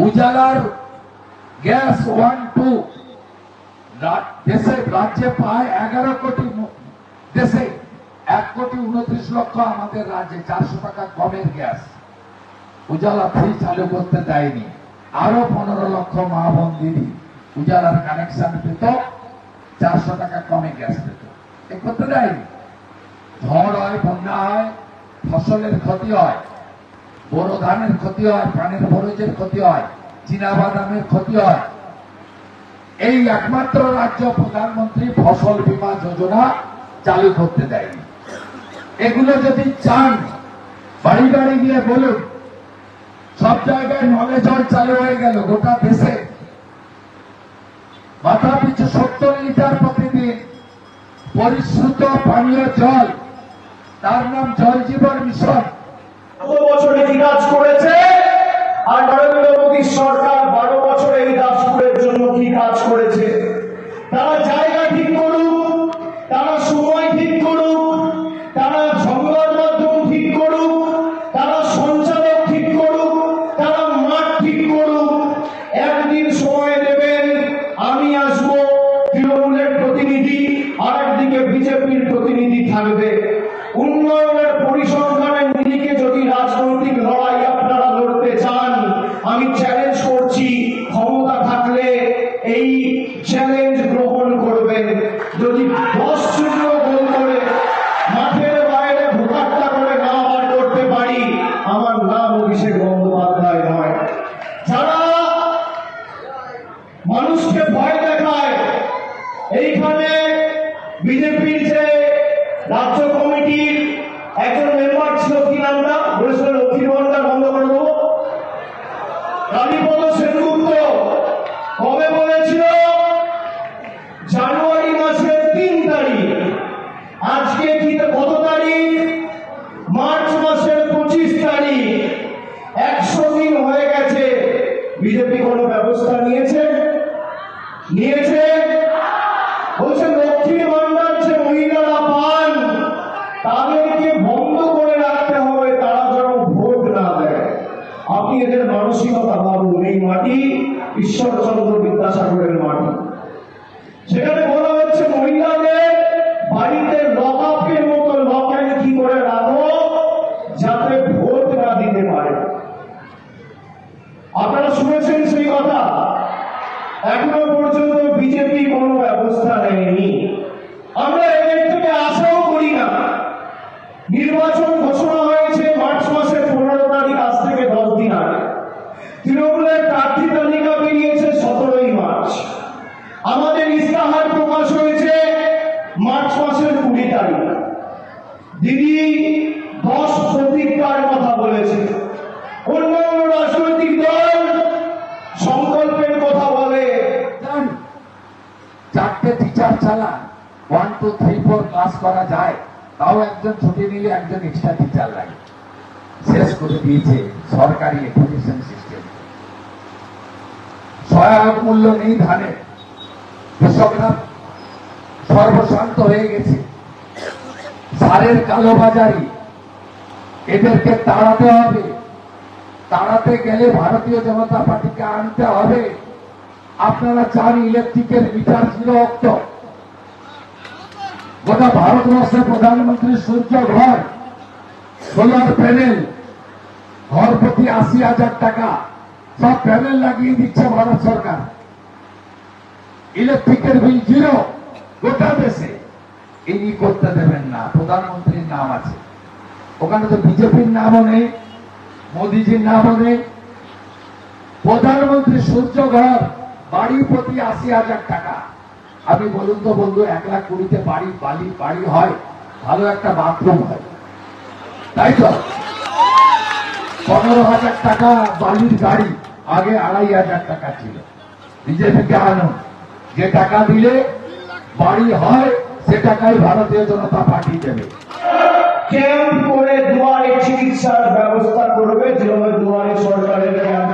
উজালার gas 1-2 দেশে রাজ্যে পায় 11 কোটি, দেশে 1,29,00,000 আমাদের রাজ্যে 400 টাকা কমের গ্যাস উজালা 3 চালু করতে দেয়নি। আরো 15 লক্ষ মা বোন দিদি উজালার কানেকশন পেত, 400 টাকা কমে গ্যাস পেত, এ করতে দেয়নি। ঝড় হয়, বন্যা হয়, ফসলের ক্ষতি হয়, বোরো ধানের ক্ষতি হয়, পানের বরজের ক্ষতি হয়, চীনাবাদামের ক্ষতি হয়। এই একমাত্র রাজ্য প্রধানমন্ত্রী ফসল বীমা যোজনা চালু করতে দেয়নি। এগুলো যদি চান বাড়ি বাড়ি গিয়ে বলুন। সব জায়গায় নলে জল চালু হয়ে গেল, গোটা দেশে মাথা পিছু 70 লিটার প্রতিদিন পরিশ্রুত পানীয় জল, তার নাম জল জীবন মিশন। বছরে কি কাজ করেছে, আর নরেন্দ্র মোদী সরকার 12 বছরে এই দাসপুরের জন্য কি কাজ করেছে। তারা জায়গা ঠিক করুক, তারা সময় ঠিক করুক, তারা সংবাদ মাধ্যম ঠিক করুক, তারা সঞ্চালক ঠিক করুক, তারা মাঠ ঠিক করুক। একদিন সময় দেবেন, আমি আসবো, তৃণমূলের প্রতিনিধি, আর একদিকে বিজেপির প্রতিনিধি থাকবে। উন্নয়নের পরিসংখ্যানের নিরিখে যদি রাজনৈতিক লড়াই আপনারা লড়তে চান, আমি চ্যালেঞ্জ করছি, ক্ষমতা থাকলে এই চ্যালেঞ্জ গ্রহণ করবেন। যদি 10-0 গোল করে মাঠের বাইরে ভোটারটা করে না বার করতে পারি, আমার নাম অভিষেক বন্দ্যোপাধ্যায় নয়। যারা মানুষকে ভয় দেখায়, এইখানে বিজেপির যে রাজ্য কমিটির একজন মেম্বার ছিল, কি নামটা বলেছিল, লক্ষ্মীর ভান্ডার বন্ধ করে দেবো, কালীপদ সেনগুপ্ত, কবে বলেছিল? জানুয়ারি মাসের 3 তারিখ। আজকে কি কত তারিখ? মার্চ মাসের 25 তারিখ। 100 দিন হয়ে গেছে। বিজেপি কোনো ব্যবস্থা নিয়েছে? বলছে লক্ষ্মীর ভান্ডার যে মহিলারা পান তাদেরকে বন্ধ করে রাখতে হবে, তারা যেন ভোট না দেয়। আপনি এদের মানসিকতা ভাবুন। এই মাটি ঈশ্বরচন্দ্র বিদ্যাসাগরের মাটি। সেখানে বলা হচ্ছে মহিলাদের বাড়িতে লকআপের মতো লকআপ কি করে রাখো যাতে ভোট না দিতে পারে। আপনারা শুনেছেন সেই কথা? এখনো পর্যন্ত বিজেপি কোনো ব্যবস্থা নেয়নি। আমরা এদের থেকে আশাও করি না। নির্বাচন ঘোষণা হয়েছে মার্চ মাসের 15 তারিখ, আজ থেকে 10 দিন আগে। তৃণমূলের প্রার্থী তালিকা বেরিয়েছে 17 মার্চ। আমাদের ইস্তাহার প্রকাশ হয়েছে মার্চ মাসের 20 তারিখ। দিদি 10 প্রতিজ্ঞার কথা বলেছে। অন্যান্য রাজনৈতিক দল সংকল্পের কথা বলে। 4টে টিচার চালান, 1, 2, 3, 4 ক্লাস করা যায়, তাও একজন ছুটি নিলে একজন এক্সট্রা টিচার লাগে। শেষ করে দিয়েছে সরকারি এডুকেশন সিস্টেম। সহায়ক মূল্য নেই ধানের, কৃষকরা সর্বশান্ত হয়ে গেছে। সারের কালোবাজারি, এদেরকে তাড়াতে হবে। তাড়াতে গেলে ভারতীয় জনতা পার্টিকে আনতে হবে। আপনারা চান ইলেকট্রিকের মিটার ছিল অক্ত, গোটা ভারতবর্ষে প্রধানমন্ত্রী সূর্য ঘর, সোলার প্যানেল, ঘর প্রতি 80,000 টাকা, সব প্যানেল লাগিয়ে দিচ্ছে ভারত সরকার। ইলেকট্রিকের বিল 0 গোটা দেশে। ইনি করতে দেবেন না। প্রধানমন্ত্রীর নাম আছে ওখানে, তো বিজেপির নামও নেই, মোদীজির নামও নেই। প্রধানমন্ত্রী সূর্য ঘর, বাড়ি প্রতি 80,000 টাকা। আমি বলুন তো বন্ধু, 1,20,000 বাড়ি হয়, ভালো একটা বাথরুম হয়, তাই তো? 15,000 টাকা বালির গাড়ি, আগে 2,500 টাকা ছিল। বিজেপিকে আনুন, যে টাকা দিলে বাড়ি হয় সে টাকাই ভারতীয় জনতা পার্টি দেবে। ক্যাম্প করে দুয়ারে চিকিৎসার ব্যবস্থা করবে, যেভাবে দুয়ারে সরকারের ক্যাম্প